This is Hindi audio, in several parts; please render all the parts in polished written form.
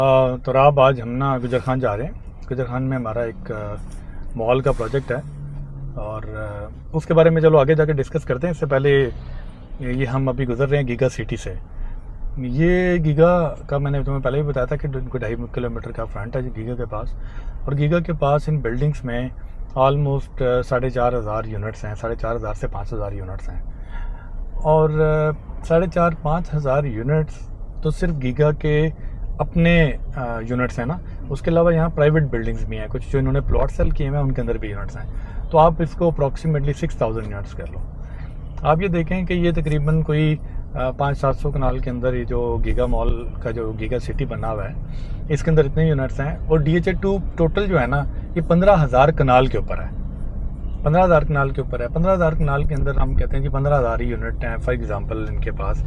तो राब आज हम ना गुजर खान जा रहे हैं। गुजर खान में हमारा एक मॉल का प्रोजेक्ट है और उसके बारे में चलो आगे जाके डिस्कस करते हैं। इससे पहले ये हम अभी गुजर रहे हैं गीगा सिटी से। ये गीगा का मैंने तुम्हें पहले भी बताया था कि 2.5 किलोमीटर का फ्रंट है गीगा के पास, और गीगा के पास इन बिल्डिंग्स में ऑलमोस्ट 4,500 यूनिट्स हैं। 4,500 से 5,000 यूनिट्स हैं, और 4,500 यूनिट्स तो सिर्फ गीगा के अपने यूनिट्स हैं ना। उसके अलावा यहाँ प्राइवेट बिल्डिंग्स भी हैं, कुछ जो इन्होंने प्लॉट सेल किए हैं उनके अंदर भी यूनिट्स हैं। तो आप इसको अप्रॉक्सीमेटली 6,000 यूनिट्स कर लो। आप ये देखें कि ये तकरीबन कोई 500-700 कनाल के अंदर ये जो गीगा मॉल का जो गीगा सिटी बना हुआ है, इसके अंदर इतने यूनिट्स हैं। और DHA2 टोटल जो है ना, ये 15,000 कनाल के ऊपर है। 15,000 कनाल के ऊपर है। 15,000 कनाल के अंदर हम कहते हैं कि 15,000 यूनिट हैं फॉर एग्जांपल इनके पास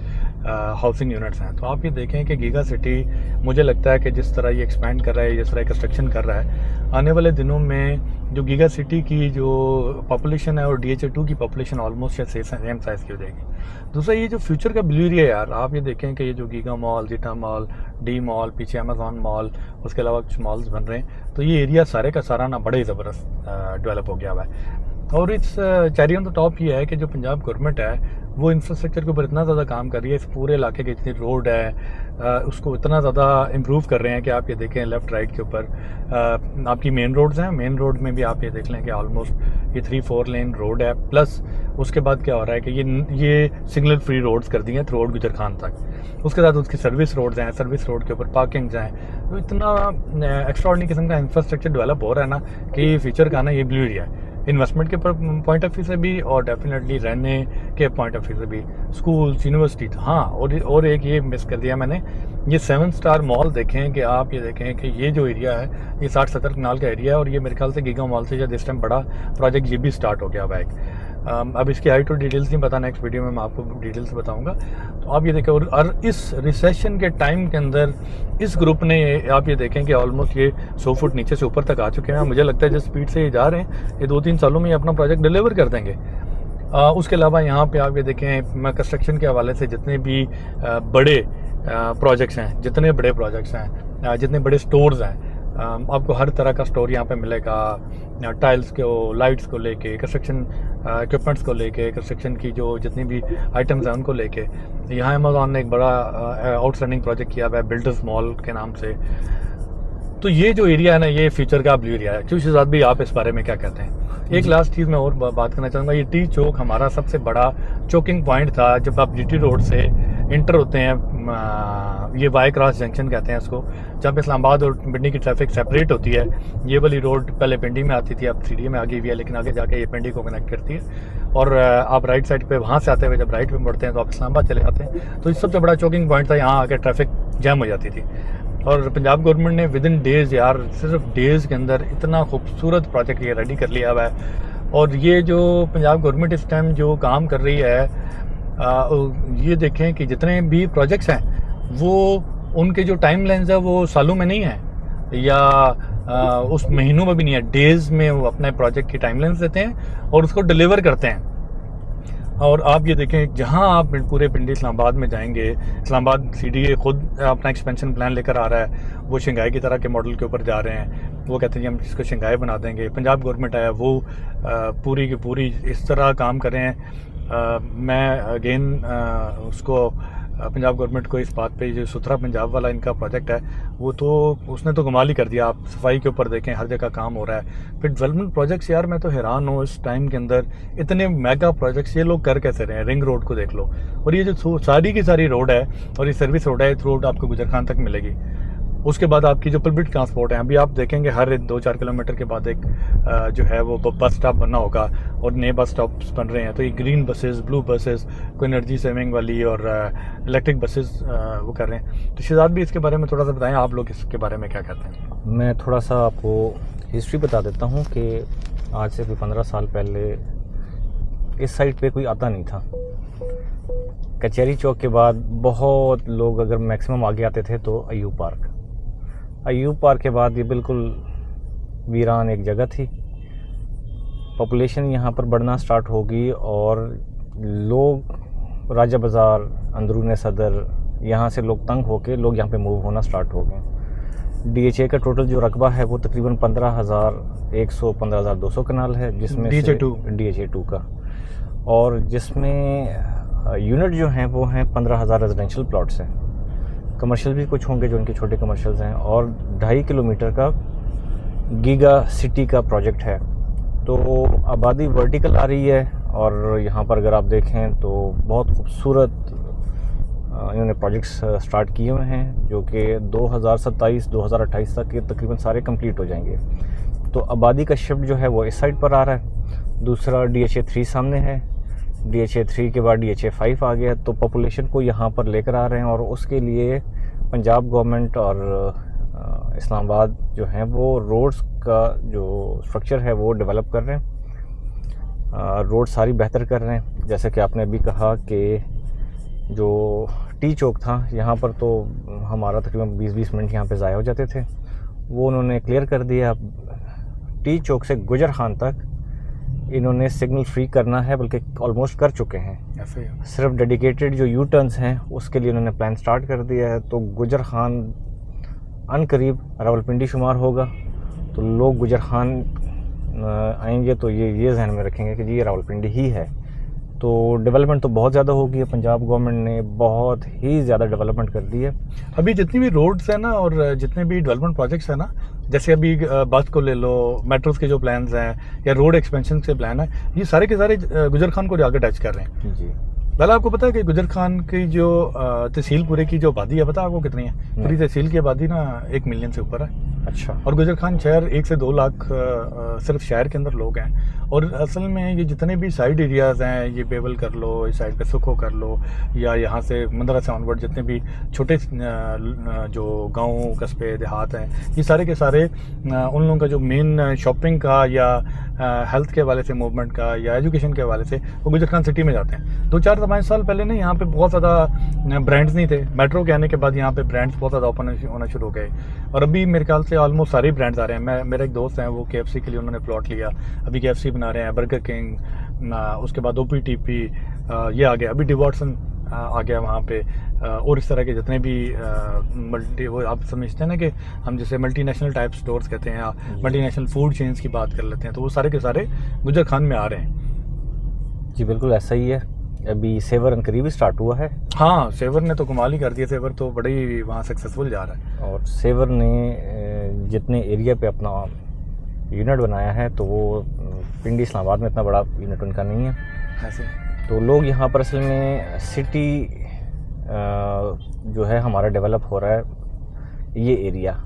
हाउसिंग यूनिट्स हैं। तो आप ये देखें कि गीगा सिटी मुझे लगता है कि जिस तरह ये एक्सपैंड कर रहा है, जिस तरह कंस्ट्रक्शन कर रहा है, आने वाले दिनों में जो गीगा सिटी की जो पॉपुलेशन है और DHA2 की पॉपुलेशन ऑलमोस्ट सेम साइज़ की हो जाएगी। दूसरा, ये जो फ्यूचर का ब्लू एरिया है यार, आप ये देखें कि ये जो giga mall, zeta mall, D mall, पीछे अमेजॉन मॉल, उसके अलावा कुछ मॉल्स बन रहे हैं, तो ये एरिया सारे का सारा ना बड़े ज़बरदस्त डेवलप हो गया हुआ है। और इस चेरी ऑन द टॉप ये है कि जो पंजाब गवर्नमेंट है वो इंफ्रास्ट्रक्चर के ऊपर इतना ज़्यादा काम कर रही है। इस पूरे इलाके के जितनी रोड है उसको इतना ज़्यादा इम्प्रूव कर रहे हैं कि आप ये देखें लेफ़्ट राइट के ऊपर आपकी मेन रोड्स हैं। मेन रोड में भी आप ये देख लें कि ऑलमोस्ट ये 3-4 लेन रोड है। प्लस उसके बाद क्या हो रहा है कि ये सिग्नल फ्री रोड्स कर दी हैं थ्रू आउट गुजर खान तक। उसके साथ उसकी सर्विस रोड्स हैं, सर्विस रोड के ऊपर पार्किंग्स हैं। तो इतना एक्स्ट्राऑर्डिनरी किस्म का इंफ्रास्ट्रक्चर डेवलप हो रहा है ना कि फ्यूचर का ना ये ब्लू एरिया है, इन्वेस्टमेंट के पॉइंट ऑफ व्यू से भी और डेफिनेटली रहने के पॉइंट ऑफ व्यू से भी। स्कूल्स, यूनिवर्सिटी, हाँ, और एक ये मिस कर दिया मैंने, ये 7 स्टार मॉल देखें कि आप ये देखें कि ये जो एरिया है ये 60-70 कनाल का एरिया है, और ये मेरे ख्याल से गीगा मॉल से इस टाइम बड़ा प्रोजेक्ट ये भी स्टार्ट हो गया हुआ है। अब इसकी आई टू डिटेल्स नहीं पता, नेक्स्ट वीडियो में मैं आपको डिटेल्स बताऊंगा। तो आप ये देखें, और इस रिसेशन के टाइम के अंदर इस ग्रुप ने आप ये देखें कि ऑलमोस्ट ये 100 फुट नीचे से ऊपर तक आ चुके हैं। मुझे लगता है जिस स्पीड से ये जा रहे हैं, ये 2-3 सालों में ये अपना प्रोजेक्ट डिलीवर कर देंगे। उसके अलावा यहाँ पे आप ये देखें, मैं कंस्ट्रक्शन के हवाले से जितने भी बड़े प्रोजेक्ट्स हैं, जितने बड़े प्रोजेक्ट्स हैं, जितने बड़े स्टोर्स हैं, आपको हर तरह का स्टोर यहाँ पे मिलेगा। टाइल्स को, लाइट्स को लेके, कंस्ट्रक्शन इक्विपमेंट्स को लेके, कंस्ट्रक्शन की जो जितनी भी आइटम्स हैं उनको लेके। यहाँ अमेजॉन ने एक बड़ा आउटस्टैंडिंग प्रोजेक्ट किया हुआ है बिल्डर्स मॉल के नाम से। तो ये जो एरिया है ना, ये फ्यूचर का ब्लू एरिया है। चूँकि साथ भी आप इस बारे में क्या कहते हैं? एक लास्ट चीज़ मैं और बात करना चाहूँगा। ये टी चौक हमारा सबसे बड़ा चौकिंग पॉइंट था। जब आप GT रोड से इंटर होते हैं, ये वाई क्रॉस जंक्शन कहते हैं इसको, जहाँ पे इस्लामाबाद और पिंडी की ट्रैफिक सेपरेट होती है। ये वाली रोड पहले पिंडी में आती थी, अब सीडी में आ गई हुई है, लेकिन आगे जाके ये पिंडी को कनेक्ट करती है। और आप राइट साइड पे वहाँ से आते हुए जब राइट में मुड़ते हैं तो आप इस्लामाबाद चले जाते हैं। तो इस सबसे बड़ा चौकिंग पॉइंट था, यहाँ आके ट्रैफिक जैम हो जाती थी। और पंजाब गवर्नमेंट ने विद इन डेज़ यार, सिर्फ डेज़ के अंदर इतना खूबसूरत प्रोजेक्ट ये रेडी कर लिया हुआ है। और ये जो पंजाब गवर्नमेंट इस टाइम जो काम कर रही है, ये देखें कि जितने भी प्रोजेक्ट्स हैं वो उनके जो टाइम लाइन्स है वो सालों में नहीं है या उस महीनों में भी नहीं है, डेज़ में वो अपने प्रोजेक्ट की टाइम लाइन्स देते हैं और उसको डिलीवर करते हैं। और आप ये देखें, जहां आप पूरे पिंडी इस्लामाबाद में जाएंगे, इस्लामाबाद CDA खुद अपना एक्सपेंशन प्लान लेकर आ रहा है। वो शंघाई की तरह के मॉडल के ऊपर जा रहे हैं। वो कहते हैं कि हम इसको शंघाई बना देंगे। पंजाब गवर्नमेंट है वो पूरी की पूरी इस तरह काम कर रहे हैं। मैं अगेन उसको पंजाब गवर्नमेंट को इस बात पे, जो सुथरा पंजाब वाला इनका प्रोजेक्ट है, वो तो उसने तो कमाल ही कर दिया। आप सफाई के ऊपर देखें, हर जगह काम हो रहा है। फिर डेवलपमेंट प्रोजेक्ट्स यार, मैं तो हैरान हूँ इस टाइम के अंदर इतने मेगा प्रोजेक्ट्स ये लोग कर कैसे रहे हैं। रिंग रोड को देख लो, और ये जो सारी की सारी रोड है और ये सर्विस रोड है, थ्रू आउट आपको गुजर खान तक मिलेगी। उसके बाद आपकी जो पब्लिक ट्रांसपोर्ट है, अभी आप देखेंगे हर 2-4 किलोमीटर के बाद एक जो है वो बस स्टॉप बनना होगा, और नए बस स्टॉप्स बन रहे हैं। तो ये ग्रीन बसेस, ब्लू बसेस, कोई एनर्जी सेविंग वाली और इलेक्ट्रिक बसेस वो कर रहे हैं। तो शिजात भी इसके बारे में थोड़ा सा बताएं, आप लोग इसके बारे में क्या कहते हैं? मैं थोड़ा सा आपको हिस्ट्री बता देता हूँ कि आज से कोई 15 साल पहले इस साइड पे कोई आता नहीं था। कचहरी चौक के बाद बहुत लोग, अगर मैक्सिमम आगे आते थे तो अयूब पार्क के बाद ये बिल्कुल वीरान एक जगह थी। पॉपुलेशन यहाँ पर बढ़ना स्टार्ट होगी और लोग राजा बाज़ार, अंदरून सदर, यहाँ से लोग तंग होके लोग यहाँ पे मूव होना स्टार्ट हो गए। DHA का टोटल जो रकबा है वो तकरीबन 15,100 15,200 कनाल है, जिसमें DHA 2 का, और जिसमें यूनिट जो हैं वो हैं 15,000 रेजिडेंशियल प्लॉट्स हैं। कमर्शियल भी कुछ होंगे जो उनके छोटे कमर्शियल्स हैं, और 2.5 किलोमीटर का गीगा सिटी का प्रोजेक्ट है। तो आबादी वर्टिकल आ रही है, और यहाँ पर अगर आप देखें तो बहुत खूबसूरत इन्होंने प्रोजेक्ट्स स्टार्ट किए हुए हैं, जो कि 2027-2028 तक के तकरीबन सारे कंप्लीट हो जाएंगे। तो आबादी का शिफ्ट जो है वो इस साइड पर आ रहा है। दूसरा DHA 3 सामने है, DHA 3 के बाद DHA 5 आ गया, तो पॉपुलेशन को यहाँ पर लेकर आ रहे हैं, और उसके लिए पंजाब गवर्नमेंट और इस्लामाबाद जो हैं वो रोड्स का जो स्ट्रक्चर है वो डेवलप कर रहे हैं, रोड सारी बेहतर कर रहे हैं। जैसे कि आपने अभी कहा कि जो टी चौक था यहाँ पर, तो हमारा तकरीबन 20-20 मिनट यहाँ पे ज़ाया हो जाते थे, वो उन्होंने क्लियर कर दिया। टी चौक से गुजर खान तक इन्होंने सिग्नल फ्री करना है, बल्कि ऑलमोस्ट कर चुके हैं। सिर्फ डेडिकेटेड जो यू टर्न्स हैं उसके लिए उन्होंने प्लान स्टार्ट कर दिया है। तो गुजर खान अनकरीब रावलपिंडी शुमार होगा, तो लोग गुजर खान आएंगे तो ये जहन में रखेंगे कि जी ये रावलपिंडी ही है। तो डेवलपमेंट तो बहुत ज़्यादा हो गई है, पंजाब गवर्नमेंट ने बहुत ही ज़्यादा डेवलपमेंट कर दी है। अभी जितनी भी रोड्स है ना, और जितने भी डेवलपमेंट प्रोजेक्ट्स है ना, जैसे अभी बस को ले लो, मेट्रोस के जो प्लान्स हैं या रोड एक्सपेंशन के प्लान है, ये सारे के सारे गुजर खान को जाकर टच कर रहे हैं जी। पहले आपको पता है कि गुजर खान की जो तहसील पूरे की जो आबादी है, पता है आपको कितनी है? पूरी तहसील की आबादी ना 1 मिलियन से ऊपर है। अच्छा। और गुजर खान शहर 1 से 2 लाख सिर्फ शहर के अंदर लोग हैं। और असल में ये जितने भी साइड एरियाज़ हैं, ये बेवल कर लो, इस साइड पे सुखो कर लो, या यहाँ से मंदरा से ऑनवर्ड जितने भी छोटे जो गांव कस्बे देहात हैं, ये सारे के सारे उन लोगों का जो मेन शॉपिंग का या हेल्थ के हवाले से, मूवमेंट का या एजुकेशन के हवाले से, वो गुजर खान सिटी में जाते हैं। 2-4-5 साल पहले ना यहाँ पे बहुत ज़्यादा ब्रांड्स नहीं थे। मेट्रो के आने के बाद यहाँ पे ब्रांड्स बहुत ज़्यादा ओपन होना शुरू हो गए, और अभी मेरे ख्याल से ऑलमोस्ट सारे ब्रांड्स आ रहे हैं। मेरा एक दोस्त है, वो KFC के लिए उन्होंने प्लॉट लिया, अभी KFC बना रहे हैं, बर्गर किंग, उसके बाद OPTP ये आ गया, अभी डिवॉटसन आ गया वहाँ पे, और इस तरह के जितने भी मल्टी, वो आप समझते हैं ना कि हम जैसे मल्टीनेशनल टाइप स्टोर्स कहते हैं, या मल्टीनेशनल फूड चेन्स की बात कर लेते हैं, तो वो सारे के सारे गुजर खान में आ रहे हैं। जी बिल्कुल ऐसा ही है। अभी सेवर अनकरीब स्टार्ट हुआ है। हाँ, सेवर ने तो कमाल ही कर दिया। सेवर तो बड़े ही वहाँ सक्सेसफुल जा रहा है, और सेवर ने जितने एरिया पे अपना यूनिट बनाया है, तो वो पिंडी इस्लामाबाद में इतना बड़ा यूनिट उनका नहीं है ऐसे। तो लोग यहाँ पर असल में सिटी जो है हमारा डेवलप हो रहा है, ये एरिया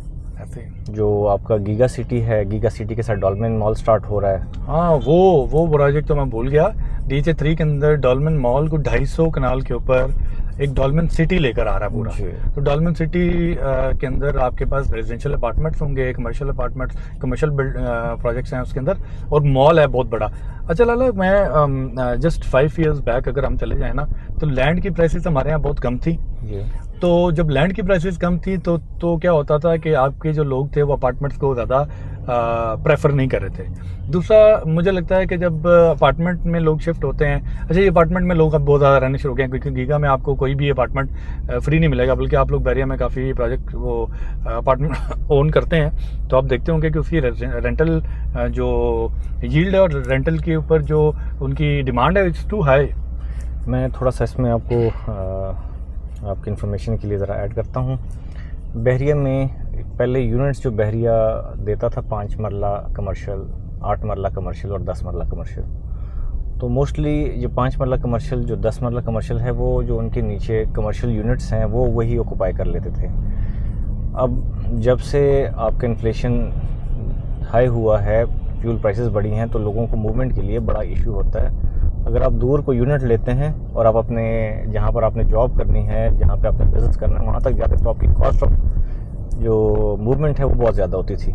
ऐसे जो आपका गीगा सिटी है, गीगा सिटी के साथ डॉल्मेन मॉल स्टार्ट हो रहा है। हाँ, वो प्रोजेक्ट तो मैं भूल गया। DHA 3 के अंदर डॉल्मेन मॉल को 250 कनाल के ऊपर एक डॉल्मेन सिटी लेकर आ रहा है पूरा। तो डॉल्मेन सिटी के अंदर आपके पास रेजिडेंशियल अपार्टमेंट्स होंगे, कमर्शियल अपार्टमेंट्स, कमर्शियल प्रोजेक्ट्स हैं उसके अंदर, और मॉल है बहुत बड़ा। अच्छा लाला, मैं जस्ट 5 years बैक अगर हम चले जाए ना, तो लैंड की प्राइसेस हमारे यहाँ बहुत कम थी। तो जब लैंड की प्राइसेस कम थी तो क्या होता था कि आपके जो लोग थे वो अपार्टमेंट्स को ज़्यादा प्रेफर नहीं कर रहे थे। दूसरा, मुझे लगता है कि जब अपार्टमेंट में लोग शिफ्ट होते हैं, अच्छा ये अपार्टमेंट में लोग अब बहुत ज़्यादा रहने शुरू हो गए हैं, क्योंकि गीगा में आपको कोई भी अपार्टमेंट फ्री नहीं मिलेगा, बल्कि आप लोग बैरिया में काफ़ी प्रोजेक्ट वो अपार्टमेंट ओन करते हैं, तो आप देखते होंगे कि उसकी रेंटल जो यील्ड है और रेंटल के ऊपर जो उनकी डिमांड है, इट्स टू हाई। मैं थोड़ा सा इसमें आपको आपकी इन्फॉर्मेशन के लिए ज़रा ऐड करता हूँ। बहरिया में पहले यूनिट्स जो बहरिया देता था 5 मरला कमर्शियल, 8 मरला कमर्शियल और 10 मरला कमर्शियल, तो मोस्टली जो 5 मरला कमर्शियल, जो 10 मरला कमर्शियल है, वो जो उनके नीचे कमर्शियल यूनिट्स हैं वो वही ऑक्यूपाई कर लेते थे। अब जब से आपका इन्फ्लेशन हाई हुआ है, फ्यूल प्राइसेस बढ़ी हैं, तो लोगों को मूवमेंट के लिए बड़ा इशू होता है। अगर आप दूर को यूनिट लेते हैं और आप अपने जहाँ पर आपने जॉब करनी है, जहाँ पे आपने बिज़नेस करना है, वहाँ तक जाते हैं, तो आपकी कॉस्ट ऑफ जो मूवमेंट है वो बहुत ज़्यादा होती थी।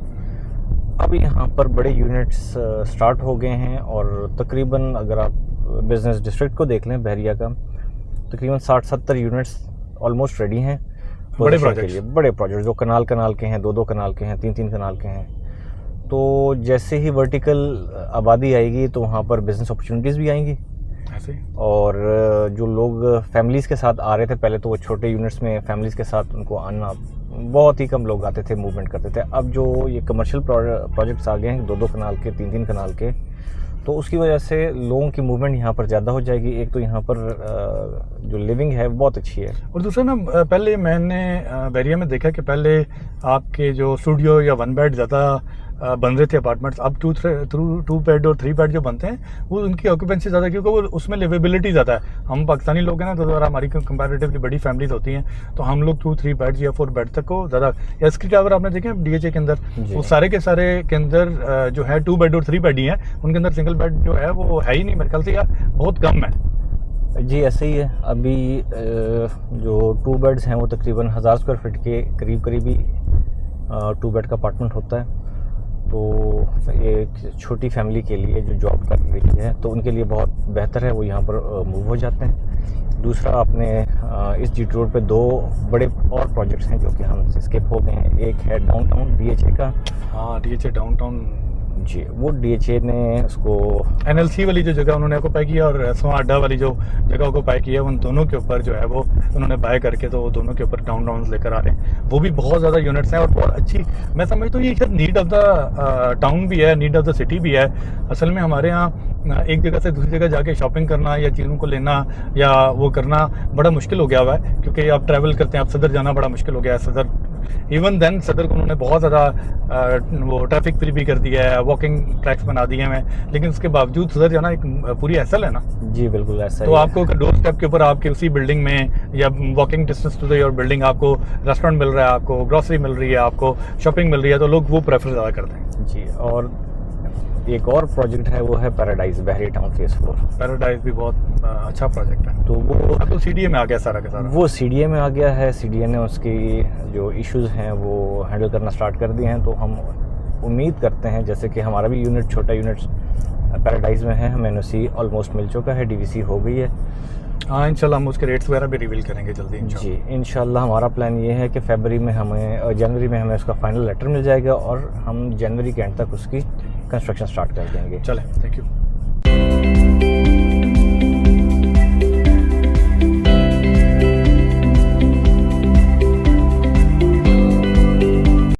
अब यहाँ पर बड़े यूनिट्स स्टार्ट हो गए हैं, और तकरीबन अगर आप बिज़नेस डिस्ट्रिक्ट को देख लें बहरिया का, तकरीबन 60-70 यूनिट्स ऑलमोस्ट रेडी हैं बड़े प्रोजेक्ट के लिए। बड़े प्रोजेक्ट जो कनाल के हैं, 2-2 कनाल के हैं, 3-3 कनाल के हैं। तो जैसे ही वर्टिकल आबादी आएगी तो वहाँ पर बिज़नेस अपॉर्चुनिटीज़ भी आएंगी ऐसे। और जो लोग फैमिलीज़ के साथ आ रहे थे पहले, तो वो छोटे यूनिट्स में फैमिलीज़ के साथ उनको आना बहुत ही कम लोग आते थे, मूवमेंट करते थे। अब जो ये कमर्शियल प्रोजेक्ट्स आ गए हैं 2-2 कनाल के, 3-3 कनाल के, तो उसकी वजह से लोगों की मूवमेंट यहाँ पर ज़्यादा हो जाएगी। एक तो यहाँ पर जो लिविंग है बहुत अच्छी है, और दूसरा ना पहले मैंने बैरिया में देखा कि पहले आपके जो स्टूडियो या 1 बेड ज़्यादा बन रहे थे अपार्टमेंट्स। अब 2 बेड और 3 बेड जो बनते हैं वो उनकी ऑक्यूपेंसी ज़्यादा, क्योंकि वो उसमें लिवेबिलिटी ज़्यादा है। हम पाकिस्तानी लोग हैं ना, तो ज़रा हमारी कंपैरेटिवली बड़ी फैमिलीज होती हैं, तो हम लोग 2-3 बेड या 4 बेड तक को ज़्यादा। एसके टावर आपने देखे DHA के अंदर, वो सारे के सारे के अंदर जो है 2 बेड और 3 बेड ही हैं, उनके अंदर सिंगल बेड जो है वो है ही नहीं मेरे ख्याल से, या बहुत कम है। जी ऐसे ही है। अभी जो 2 बेड्स हैं वो तकरीबन 1000 स्क्वायर फीट के करीब ही 2 बेड का अपार्टमेंट होता है। तो एक छोटी फैमिली के लिए जो जॉब कर रही है तो उनके लिए बहुत बेहतर है, वो यहाँ पर मूव हो जाते हैं। दूसरा, आपने इस GT रोड पे 2 बड़े और प्रोजेक्ट्स हैं जो कि हम स्किप हो गए हैं। एक है डाउनटाउन DHA का। हाँ, DHA डाउनटाउन जी, वो DHA ने उसको NLC वाली जो जगह उन्होंने ऑक्यूपाई किया और स्मा अड्डा वाली जो जगह ऑक्यूपाई की है, उन दोनों के ऊपर जो है वो उन्होंने बाय करके तो दोनों के ऊपर डाउन लेकर आ रहे हैं। वो भी बहुत ज़्यादा यूनिट्स हैं और बहुत अच्छी, मैं समझता हूँ ये शायद नीड ऑफ द टाउन भी है, नीड ऑफ द सिटी भी है। असल में हमारे यहाँ एक जगह से दूसरी जगह जाके शॉपिंग करना या चीज़ों को लेना या वो करना बड़ा मुश्किल हो गया हुआ है, क्योंकि आप ट्रैवल करते हैं, आप सदर जाना बड़ा मुश्किल हो गया है। सदर इवन देन सदर को उन्होंने बहुत ज़्यादा वो ट्रैफिक फ्री भी कर दिया है, वॉकिंग ट्रैक्स बना दिए हैं, लेकिन उसके बावजूद सदर जाना एक पूरी हैसल है ना। जी बिल्कुल ऐसा तो आपको डोर स्टेप के ऊपर आपके उसी बिल्डिंग में या walking distance to your building आपको रेस्टोरेंट मिल रहा है, आपको ग्रोसरी मिल रही है, आपको शॉपिंग मिल रही है, तो लोग वो प्रेफर ज़्यादा करते हैं। जी, और एक और प्रोजेक्ट है वो है पैराडाइज बहरी टाउन फेज 4। पैराडाइज भी बहुत अच्छा प्रोजेक्ट है। तो वो तो CDA में आ गया सारा का सारा, वो CDA में आ गया है। CDA ने उसकी जो इश्यूज हैं वो हैंडल करना स्टार्ट कर दिए हैं। तो हम उम्मीद करते हैं, जैसे कि हमारा भी यूनिट छोटा यूनिट पैराडाइज में है, हमें NOC ऑलमोस्ट मिल चुका है, DVC हो गई है। हाँ, इंशाल्लाह हम उसके रेट्स वगैरह भी रिवील करेंगे जल्दी जी इंशाल्लाह। हमारा प्लान ये है कि जनवरी में हमें उसका फाइनल लेटर मिल जाएगा और हम जनवरी के एंड तक उसकी कंस्ट्रक्शन स्टार्ट कर देंगे। चलें, थैंक यू।